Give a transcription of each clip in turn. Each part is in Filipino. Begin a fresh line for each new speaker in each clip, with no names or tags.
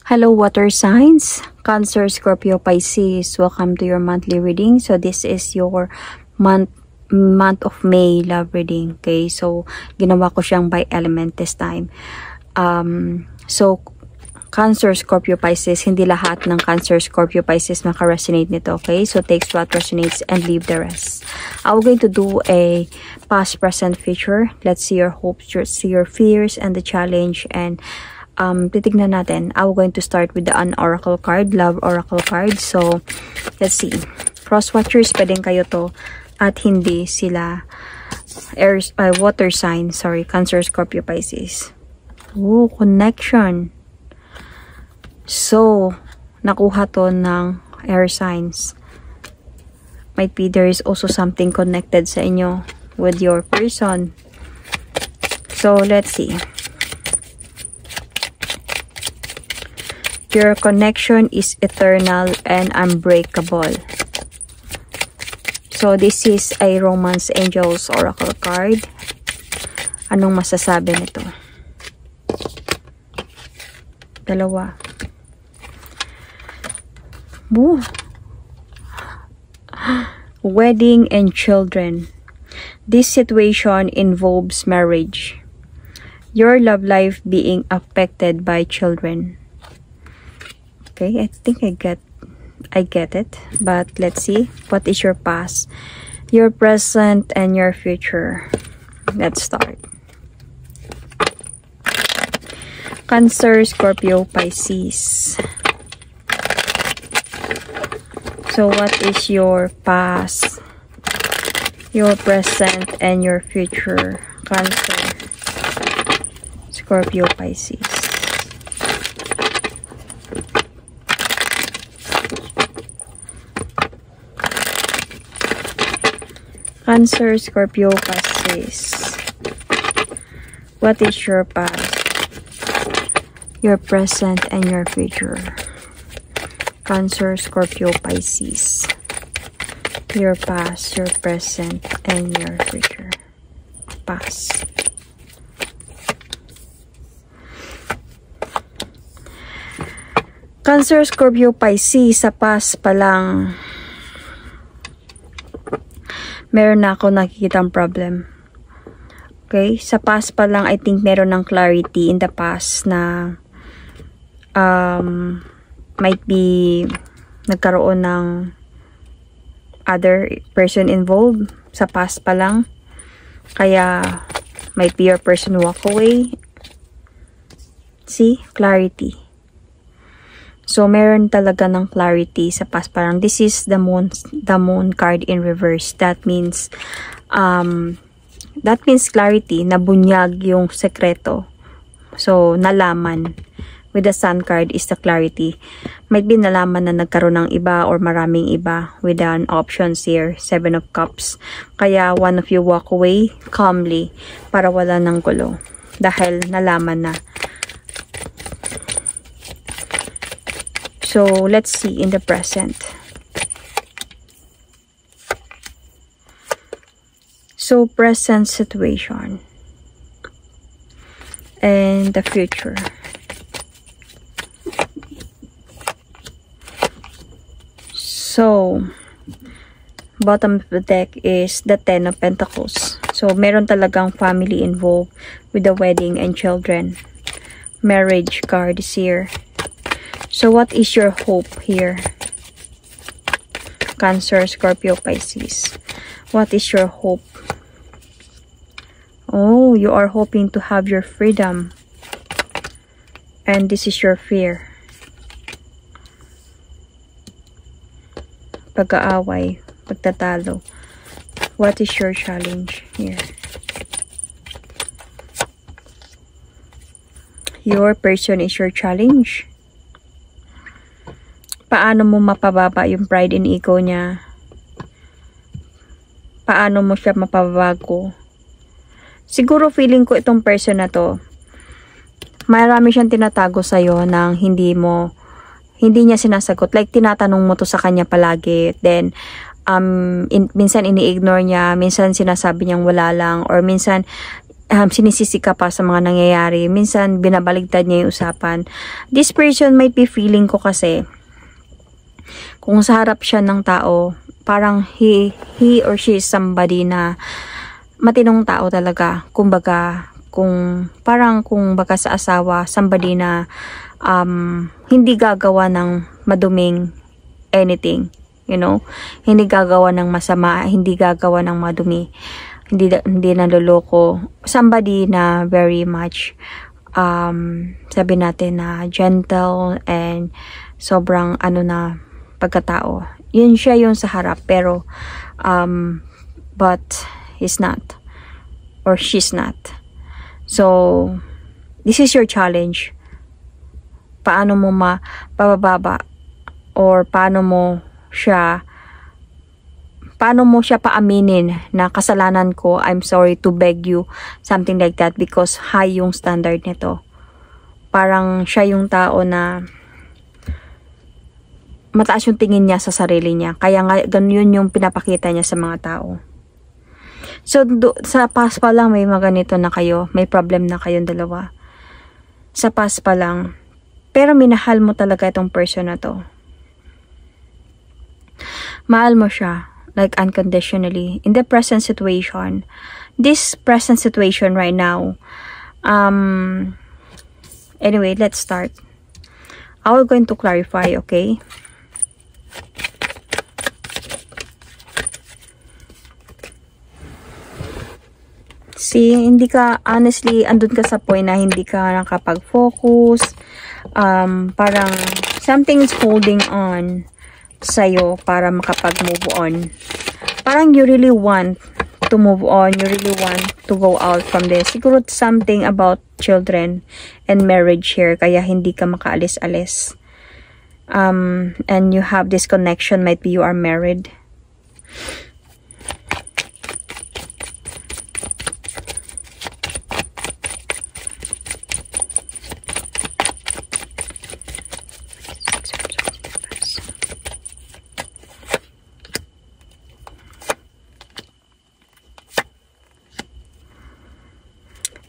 Hello water signs, Cancer, Scorpio, Pisces. Welcome to your monthly reading. So this is your month of May love reading. Okay, so ginawa ko siyang by element this time. So Cancer, Scorpio, Pisces, hindi lahat ng Cancer, Scorpio, Pisces maka-resonate nito, okay? So takes what resonates and leave the rest. I'm going to do a past, present, future. Let's see your hopes, see your fears, and the challenge. And titignan natin. I'm going to start with the oracle card, love oracle card. So let's see. Cross watchers, pwedeng kayo to at hindi sila water sign, sorry, Cancer, Scorpio, Pisces. Oh, connection. So, nakuha to ng air signs. Might be there is also something connected sa inyo with your person. So, let's see. Your connection is eternal and unbreakable. So, this is a Romance Angels Oracle card. Anong masasabi nito? Dalawa. Ooh. Wedding and children. This situation involves marriage. Your love life being affected by children. Okay, I think I get it. But let's see. What is your past, your present, and your future? Let's start. Cancer, Scorpio, Pisces. So what is your past, your present, and your future? Cancer, Scorpio, Pisces. Cancer, Scorpio, Pisces. What is your past, your present, and your future? Cancer, Scorpio, Pisces. Your past, your present, and your future. Past. Cancer, Scorpio, Pisces. Sa past pa lang, meron na ako nakikitang problem. Okay? Sa past pa lang, I think meron ng clarity in the past na might be nagkaroon ng other person involved sa past pa lang. Kaya might be your person walk away. See? Clarity. So, meron talaga ng clarity sa past pa lang. This is the moon card in reverse. That means clarity, nabunyag yung sekreto. So, nalaman. With the Sun card is the clarity. Might be nalaman na nagkaroon ng iba or maraming iba with an options here. 7 of Cups. Kaya one of you walk away calmly para wala ng gulo. Dahil nalaman na. So, let's see in the present. So, present situation. And the future. So, bottom of the deck is the Ten of Pentacles. So, meron talagang family involved with the wedding and children. Marriage card is here. So, what is your hope here? Cancer, Scorpio, Pisces. What is your hope? Oh, you are hoping to have your freedom. And this is your fear. Pag-aaway, pagtatalo. What is your challenge here? Your person is your challenge. Paano mo mapababa yung pride and ego niya? Paano mo siya mapabago? Siguro feeling ko itong person na to, marami siyang tinatago sa'yo nang hindi niya sinasagot. Like, tinatanong mo to sa kanya palagi. Then, minsan ini-ignore niya. Minsan sinasabi niyang wala lang. Or minsan, sinisisi ka pa sa mga nangyayari. Minsan, binabaligtad niya yung usapan. This person might be feeling ko kasi, kung sa harap siya ng tao, parang he or she is somebody na matinong tao talaga. Kumbaga, kung baga sa asawa, somebody na hindi gagawa ng maduming anything, you know, hindi gagawa ng masama, hindi gagawa ng madumi, hindi naloloko, somebody na very much sabi natin na gentle and sobrang na pagkatao. Yun siya yung sa harap, pero but he's not or she's not. So this is your challenge. Paano mo mapababa or paano mo siya paaminin na kasalanan ko, I'm sorry to beg you, something like that, because high yung standard nito. Parang siya yung tao na mataas yung tingin niya sa sarili niya, kaya nga ganun yung pinapakita niya sa mga tao. So sa past pa lang may mga ganito na kayo, may problem na kayong dalawa sa past pa lang. Pero minahal mo talaga itong person na to. Mahal mo siya, like unconditionally. In the present situation, this present situation right now, anyway, let's start. I will going to clarify, okay? See, hindi ka, honestly, andun ka sa point na hindi ka nakapag-focus. Parang something's holding on sa'yo para makapag-move on. Parang you really want to move on, you really want to go out from this. Siguro something about children and marriage here, kaya hindi ka makaalis-alis. And you have this connection, might be you are married.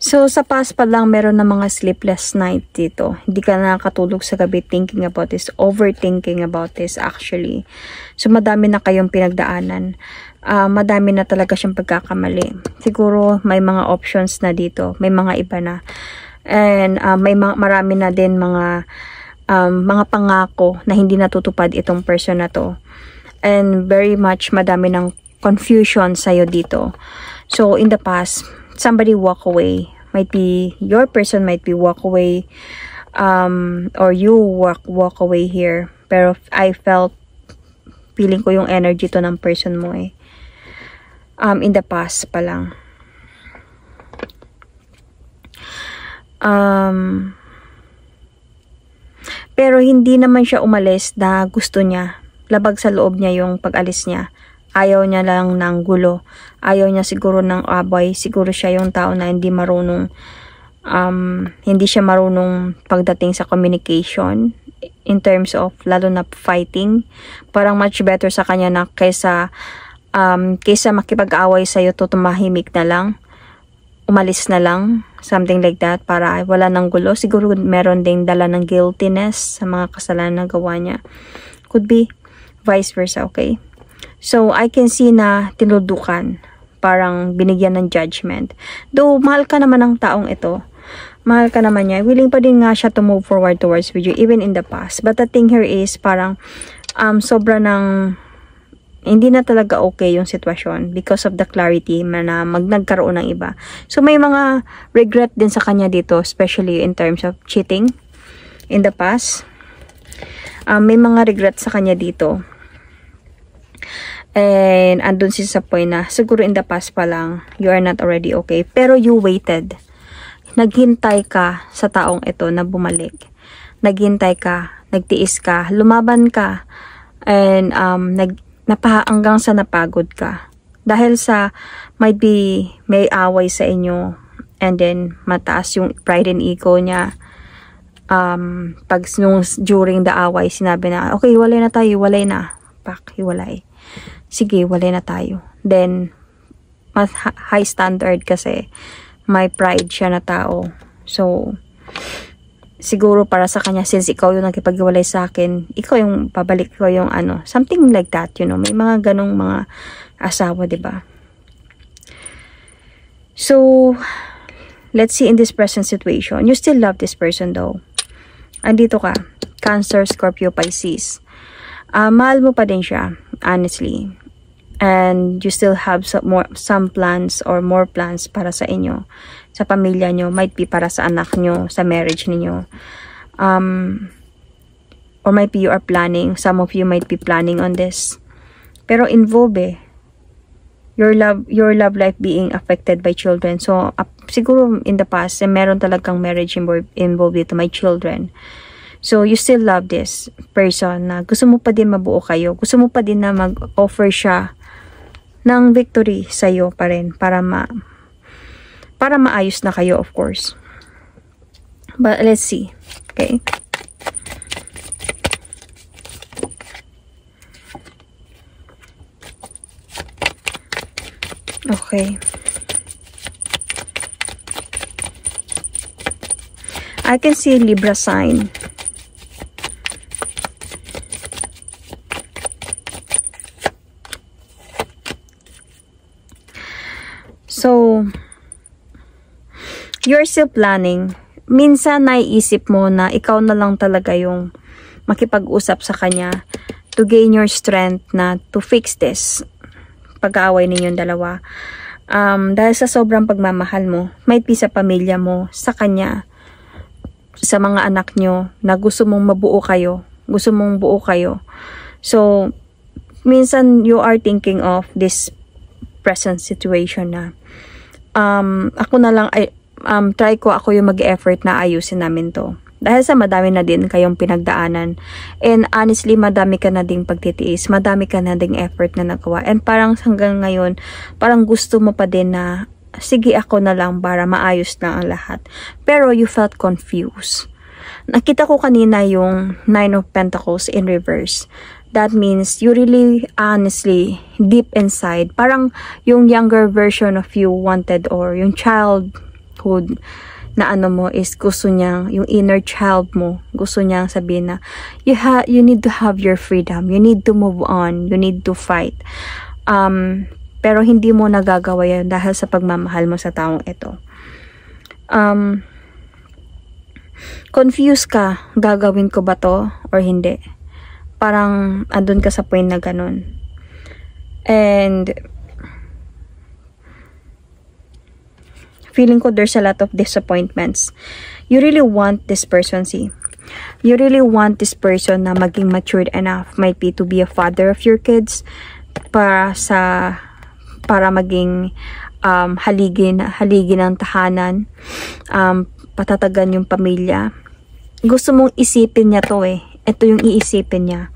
So, sa past pa lang, meron na mga sleepless night dito. Hindi ka nakakatulog sa gabi thinking about this, overthinking about this actually. So, madami na kayong pinagdaanan. Madami na talaga siyang pagkakamali. Siguro, may mga options na dito. May mga iba na. And marami na din mga pangako na hindi natutupad itong person na to. And very much madami ng confusion sa'yo dito. So, in the past, somebody walk away. Might be your person, might be walk away, or you walk away here. Pero I feeling ko yung energy to ng person mo eh. In the past pa lang. Pero hindi naman siya umalis na gusto niya. Labag sa loob niya yung pag-alis niya. Ayaw niya lang ng gulo. Ayaw niya siguro ng abay. Siguro siya yung tao na hindi marunong, hindi siya marunong pagdating sa communication in terms of lalo na fighting. Parang much better sa kanya na kaysa makipag-away sa'yo to tumahimik na lang. Umalis na lang. Something like that. Para wala ng gulo. Siguro meron ding dala ng guiltiness sa mga kasalanan na gawa niya. Could be vice versa, okay? So, I can see na tinudukan. Parang binigyan ng judgment. Though, mahal ka naman ng taong ito. Mahal ka naman niya. Willing pa din nga siya to move forward towards with you, even in the past. But the thing here is, parang, sobra ng, hindi na talaga okay yung sitwasyon because of the clarity na nagkaroon ng iba. So, may mga regret din sa kanya dito, especially in terms of cheating in the past. May mga regret sa kanya dito. And andun siya sa point na siguro in the past pa lang you are not already okay, pero you waited. Naghintay ka sa taong ito na bumalik. Naghintay ka, nagtiis ka, lumaban ka, and hanggang sa napagod ka dahil sa might be may away sa inyo, and then mataas yung pride and ego niya. During the away sinabi na okay, walay na tayo, walay na, hiwalay. Sige, walay na tayo. Then, mas high standard kasi, may pride siya na tao. So, siguro para sa kanya, since ikaw yung nakipag-iwalay sa akin, ikaw yung pabalik ko yung ano, something like that, you know. May mga ganong mga asawa, diba? So, let's see in this present situation. You still love this person though. Andito ka. Cancer, Scorpio, Pisces. Mahal mo pa din siya, honestly. And you still have some plans or more plans para sa inyo. Sa pamilya nyo. Might be para sa anak nyo. Sa marriage niyo. Or might be you are planning. Some of you might be planning on this. Pero involve your love life being affected by children. So, siguro in the past, meron talagang marriage involved dito, my children. So, you still love this person na gusto mo pa din mabuo kayo. Gusto mo pa din na mag-offer siya ng victory sa'yo pa rin para maayos na kayo, of course. But, let's see. Okay? Okay. I can see Libra sign. So, you're still planning. Minsan naiisip mo na ikaw na lang talaga yung makipag-usap sa kanya to gain your strength na to fix this pag-aaway ninyong dalawa. Dahil sa sobrang pagmamahal mo, might be sa pamilya mo, sa kanya, sa mga anak nyo, na gusto mong mabuo kayo. Gusto mong buo kayo. So, minsan you are thinking of this present situation na ako na lang, try ko ako yung mag-effort na ayusin namin to. Dahil sa madami na din kayong pinagdaanan. And honestly, madami ka na ding pagtitiis. Madami ka na ding effort na nagawa. And parang hanggang ngayon, parang gusto mo pa din na, sige ako na lang para maayos na ang lahat. Pero you felt confused. Nakita ko kanina yung Nine of Pentacles in reverse. That means you really, honestly, deep inside, parang yung younger version of you wanted, or yung childhood na ano mo is gusto niya, yung inner child mo, gusto niya sabihin na you need to have your freedom, you need to move on, you need to fight. Pero hindi mo nagagawa yan dahil sa pagmamahal mo sa taong ito. Confused ka, gagawin ko ba to or hindi? Parang andun ka sa point na ganun. And feeling ko there's a lot of disappointments. You really want this person, see. You really want this person na maging matured enough, might be to be a father of your kids, para maging haligi ng tahanan, patatagan yung pamilya. Gusto mong isipin niya to Ito yung iisipin niya.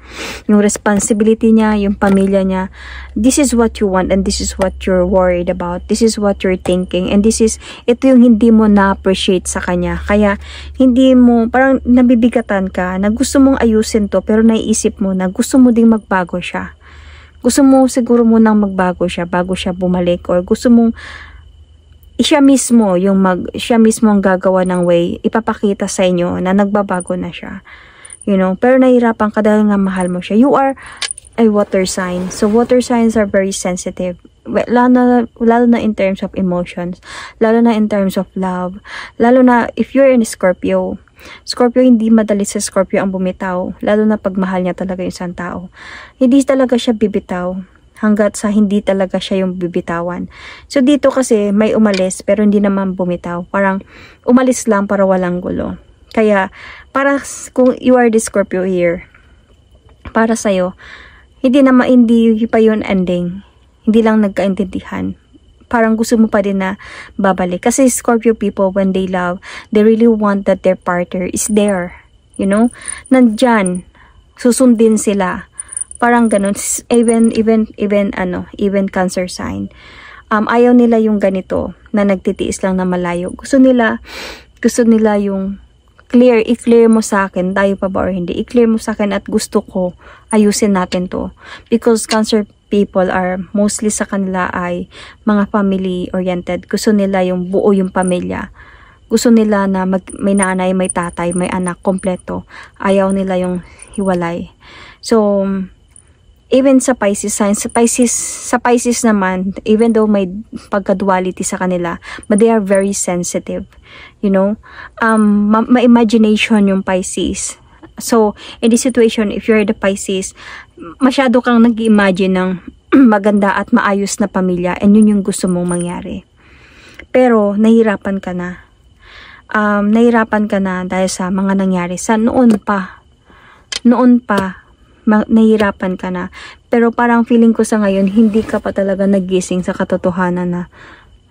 Yung responsibility niya, yung pamilya niya. This is what you want and this is what you're worried about. This is what you're thinking. And ito yung hindi mo na-appreciate sa kanya. Kaya, hindi mo, parang nabibigatan ka na gusto mong ayusin to, pero naiisip mo na gusto mo ding magbago siya. Gusto mo siguro munang magbago siya bago siya bumalik, or gusto mong siya mismo ang gagawa ng way, ipapakita sa inyo na nagbabago na siya. You know, pero nahihirapan ka dahil nga mahal mo siya. You are a water sign. So, water signs are very sensitive. Lalo na in terms of emotions. Lalo na in terms of love. Lalo na if you're in Scorpio. Scorpio, hindi madali sa Scorpio ang bumitaw. Lalo na pag mahal niya talaga yung isang tao. Hindi talaga siya bibitaw. Hanggat sa hindi talaga siya yung bibitawan. So, dito kasi may umalis pero hindi naman bumitaw. Parang umalis lang para walang gulo. Kaya, para kung you are the Scorpio here, para sa'yo, hindi pa yun ending. Hindi lang nagkaintindihan. Parang gusto mo pa din na babalik. Kasi Scorpio people, when they love, they really want that their partner is there. You know? Nandyan. Susundin sila. Parang ganun. Even Cancer sign. Ayaw nila yung ganito, na nagtitiis lang na malayo. Gusto nila yung i-clear mo sa akin, tayo pa ba or hindi, i-clear mo sa akin at gusto ko ayusin natin to. Because Cancer people are mostly sa kanila ay mga family oriented. Gusto nila yung buo yung pamilya. Gusto nila na may nanay, may tatay, may anak, kompleto. Ayaw nila yung hiwalay. So, even sa Pisces sign, sa Pisces naman, even though may pagka-duality sa kanila, but they are very sensitive. You know, may imagination yung Pisces. So, in this situation, if you're the Pisces, masyado kang nag-imagine ng maganda at maayos na pamilya, and yun yung gusto mong mangyari. Pero, nahihirapan ka na. Nahihirapan ka na dahil sa mga nangyari sa noon pa, nahihirapan ka na. Pero parang feeling ko sa ngayon, hindi ka pa talaga nagising sa katotohanan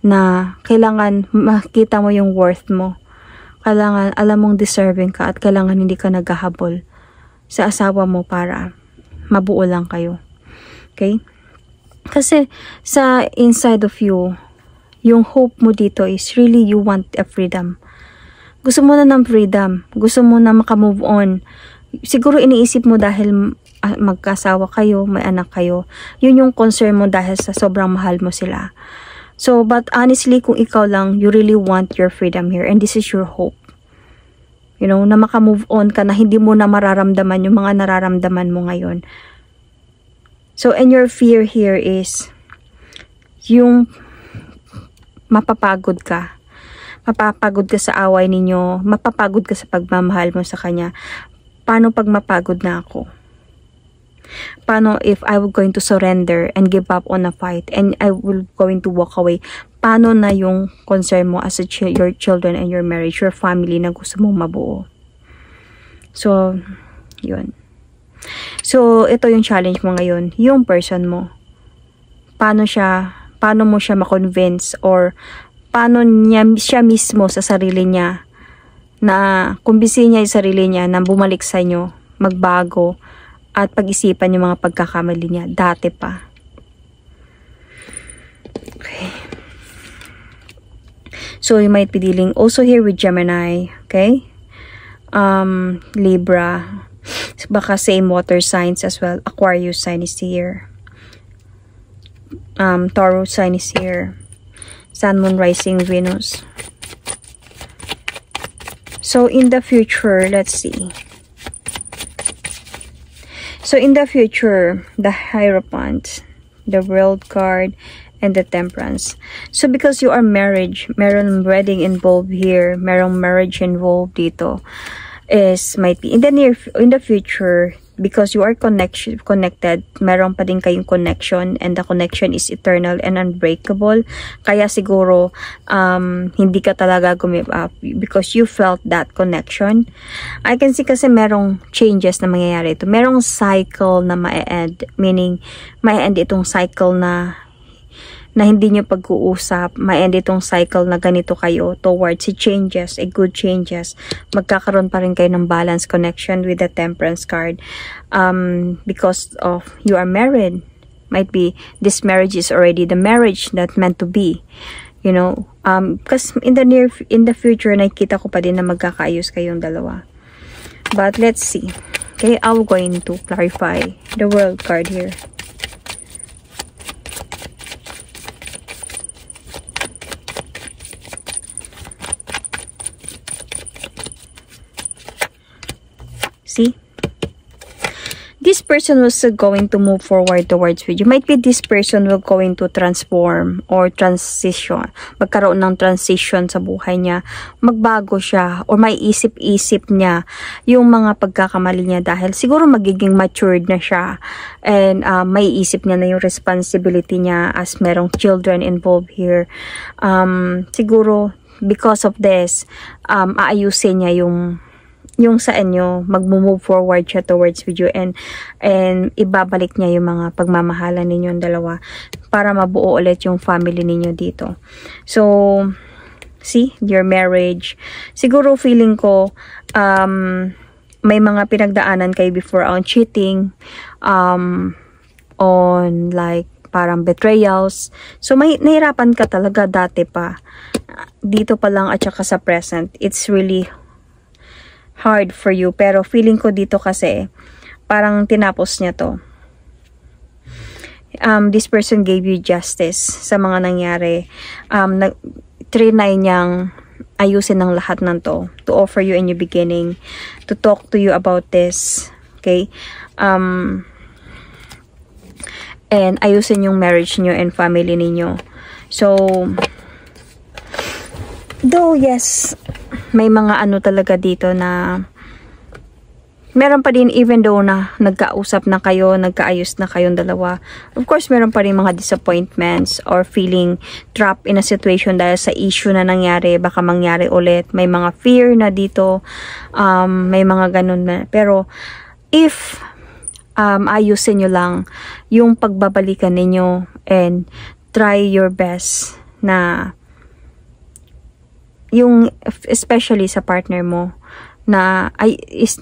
na kailangan makita mo yung worth mo. Kailangan alam mong deserving ka at kailangan hindi ka naghahabol sa asawa mo para mabuo lang kayo. Okay? Kasi sa inside of you, yung hope mo dito is really you want a freedom. Gusto mo na ng freedom. Gusto mo na makamove on. Siguro iniisip mo dahil magkasawa kayo, may anak kayo. Yun yung concern mo dahil sa sobrang mahal mo sila. So, but honestly, kung ikaw lang, you really want your freedom here. And this is your hope. You know, na makamove on ka na hindi mo na mararamdaman yung mga nararamdaman mo ngayon. So, and your fear here is yung mapapagod ka. Mapapagod ka sa away ninyo, mapapagod ka sa pagmamahal mo sa kanya. Paano pag mapagod na ako? Paano if I will going to surrender and give up on a fight and I will going to walk away? Paano na yung concern mo as your children and your marriage, your family na gusto mong mabuo? So, yun. So, ito yung challenge mo ngayon. Yung person mo. Paano mo siya ma-convince or paano siya mismo sa sarili niya na kumbinsihin niya yung sarili niya na bumalik sa inyo, magbago, at pag-isipan yung mga pagkakamali niya dati pa. Okay. So, you might be dealing also here with Gemini, okay? Libra, baka same water signs as well. Aquarius sign is here. Taurus sign is here. Sun, Moon, Rising, Venus. So, in the future, let's see. So, in the future, the Hierophant, the World card, and the Temperance. So, because you are married, meron wedding involved here, merong marriage involved dito, might be in the future, because you are connected, meron pa din kayong connection, and the connection is eternal and unbreakable. Kaya siguro, hindi ka talaga give up because you felt that connection. I can see kasi merong changes na mangyayari ito. Merong cycle na ma-end, meaning, ma-end itong cycle na hindi nyo pag-uusap, ma-end itong cycle na ganito kayo towards changes, good changes. Magkakaroon pa rin kayo ng balance connection with the Temperance card. Because of you are married. Might be this marriage is already the marriage that meant to be. You know, because in the future, nakikita ko pa din na magkakaayos kayong dalawa. But let's see. Okay, I'm going to clarify the World card here. See? This person was going to move forward towards with you. Might be this person will going to transform or transition. Magkaroon ng transition sa buhay niya. Magbago siya or may isip-isip niya yung mga pagkakamali niya dahil siguro magiging matured na siya. And may isip niya na yung responsibility niya as merong children involved here. Siguro because of this, aayusin niya yung sa inyo, mag-move forward siya towards with you and ibabalik niya yung mga pagmamahalan ninyong dalawa para mabuo ulit yung family ninyo dito. So, see, your marriage. Siguro feeling ko, may mga pinagdaanan kayo before on cheating, on like parang betrayals. So, may nahirapan ka talaga dati pa. Dito pa lang at saka sa present. It's really hard for you. Pero feeling ko dito kasi, parang tinapos niya to. This person gave you justice sa mga nangyari. Trinay niyang ayusin ng lahat ng to offer you a new beginning, to talk to you about this, okay? And ayusin yung marriage niyo and family niyo. So, though yes, may mga ano talaga dito na meron pa din, even though na nagkausap na kayo, nagkaayos na kayong dalawa, of course, meron pa rin mga disappointments or feeling trapped in a situation dahil sa issue na nangyari, baka mangyari ulit. May mga fear na dito, may mga ganun na. Pero, if ayusin nyo lang yung pagbabalikan ninyo and try your best na yung, especially sa partner mo, na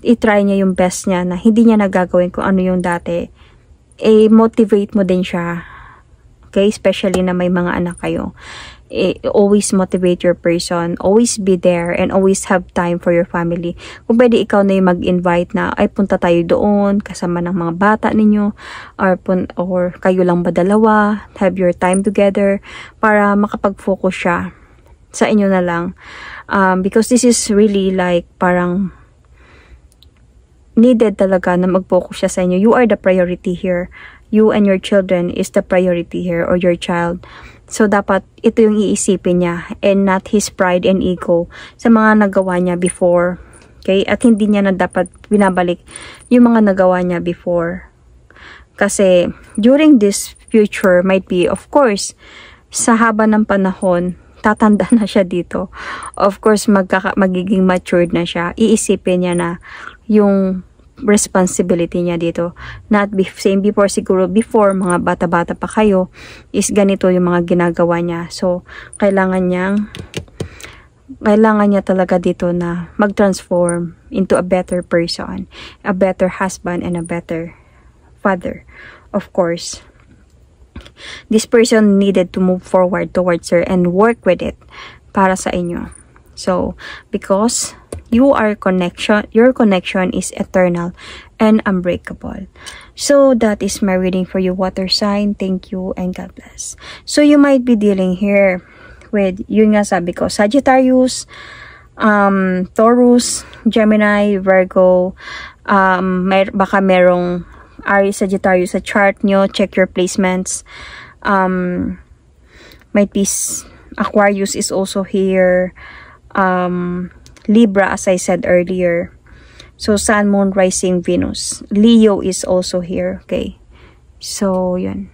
i-try niya yung best niya, na hindi niya nagagawin kung ano yung dati, motivate mo din siya. Okay? Especially na may mga anak kayo. Always motivate your person. Always be there and always have time for your family. Kung pwede ikaw na yung mag-invite na, ay punta tayo doon, kasama ng mga bata ninyo, or kayo lang ba dalawa, have your time together, para makapag-focus siya sa inyo na lang. Because this is really like parang needed talaga na mag-focus siya sa inyo. You are the priority here. You and your children is the priority here, or your child. So, dapat ito yung iisipin niya and not his pride and ego sa mga nagawa niya before. Okay? At hindi niya na dapat binabalik yung mga nagawa niya before. Kasi, during this future, might be, of course, sa haba ng panahon, tatanda na siya dito. Of course, magiging matured na siya. Iisipin niya na yung responsibility niya dito. Not same before, siguro before, mga bata-bata pa kayo, is ganito yung mga ginagawa niya. So, kailangan niya talaga dito na mag-transform into a better person, a better husband, and a better father. Of course, this person needed to move forward towards her and work with it para sa inyo. So, because your connection is eternal and unbreakable. So, that is my reading for you, water sign. Thank you and God bless. So, you might be dealing here with, yun nga sabi ko, Sagittarius, Taurus, Gemini, Virgo, baka merong Aries, Sagittarius sa chart nyo. Check your placements. Might be Aquarius is also here. Libra, as I said earlier. So, Sun, Moon, Rising, Venus. Leo is also here. Okay. So, yun.